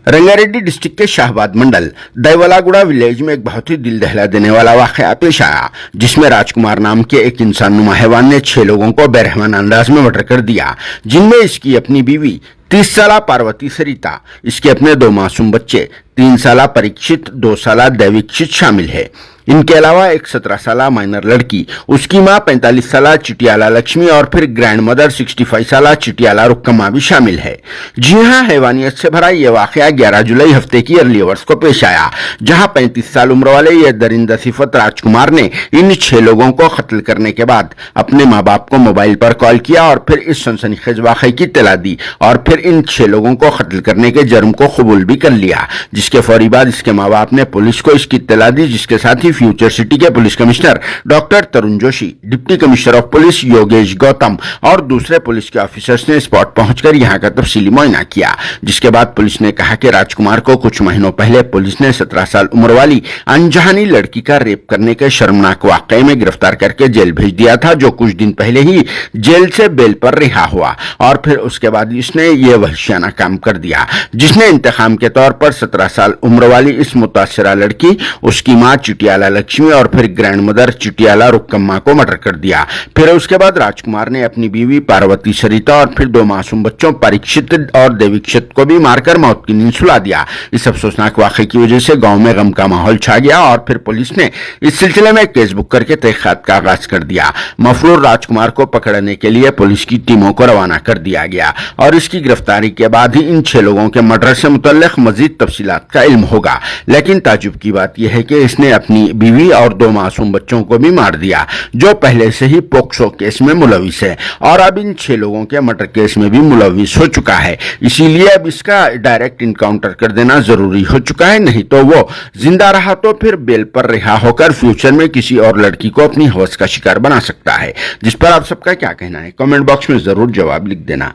Rangareddy district के शाहबाद मंडल दैवलागुड़ा village में एक बहुत ही दिल दहला देने वाला वाकया पेश आया, जिसमें राजकुमार नाम के एक इंसान नुमा हैवान ने 6 लोगों को बेरहमान अंदाज में मर्डर कर दिया, जिनमें इसकी अपनी बीवी 30 साला पार्वती सरिता, इसके अपने 2 मासूम बच्चे 3 साला परीक्षित, 2 साला दैवीक्षित शामिल है। इनके अलावा एक 17 साला माइनर लड़की, उसकी मां 45 साला चिटियाला लक्ष्मी और फिर ग्रैंड मदर 65 साला चिटियाला रुक्कम्मा भी शामिल है। जी हां, हैवानियत से भरा यह वाकया 11 जुलाई हफ्ते की अर्ली आवर्स को पेश आया, जहां 35 साल उम्र वाले यह दरिंदा सिफत राजकुमार ने इन 6 लोगों को कत्ल करने के बाद अपने माँ बाप को मोबाइल पर कॉल किया और फिर इस सनसनीखेज वाकये की इत्तला दी और फिर इन 6 लोगों को कत्ल करने के जुर्म को कबूल भी कर लिया, जिसके फौरी बाद इसके माँ बाप ने पुलिस को इसकी इत्तला दी, जिसके साथ ही फ्यूचर सिटी के police commissioner doctor Tarun Joshi, deputy commissioner of police Yogesh Gautam और दूसरे पुलिस के ऑफिसर्स ने स्पॉट पहुंचकर यहां का तफसीली मुआयना किया। जिसके बाद पुलिस ने कहा कि राजकुमार को कुछ महीनों पहले पुलिस ने 17 साल उम्र वाली अनजानी लड़की का रेप करने के शर्मनाक वाकये में गिरफ्तार करके जेल भेज दिया था, जो कुछ दिन पहले ही जेल से बेल पर रिहा हुआ और फिर उसके बाद इसने ये वहशियाना काम कर दिया, जिसने इंतकाम के तौर पर 17 साल उम्र वाली इस मुतासरा लड़की, उसकी मां चिटियाला लक्ष्मी और फिर ग्रैंड मदर चिटियाला रुक्कम्मा को मर्डर कर दिया। फिर उसके बाद राजकुमार ने अपनी बीवी पार्वती सरिता और फिर 2 मासूम बच्चों परीक्षित और देवीक्षित को भी मारकर मौत की नींद सुला दिया। इस अफसोसनाक वाकये की वजह से गांव में गम का माहौल छा गया और फिर पुलिस ने इस सिलसिले में केस बुक करके तहकीकात का आगाज कर दिया। मफरूर राजकुमार को पकड़ने के लिए पुलिस की टीमों को रवाना कर दिया गया और इसकी गिरफ्तारी के बाद ही इन 6 लोगों के मर्डर से मुतल्लिक मजीद तफसीलात का इल्म होगा। लेकिन ताजुब की बात यह है कि इसने अपनी बीवी और 2 मासूम बच्चों को भी मार दिया, जो पहले से ही पोक्सो केस में मुलविस है और अब इन 6 लोगों के मर्डर केस में भी मुलविस हो चुका है। इसीलिए अब इसका डायरेक्ट इनकाउंटर कर देना जरूरी हो चुका है, नहीं तो वो जिंदा रहा तो फिर बेल पर रिहा होकर फ्यूचर में किसी और लड़की को अपनी हवस का शिकार बना सकता है। जिस पर आप सबका क्या कहना है, कमेंट बॉक्स में जरूर जवाब लिख देना।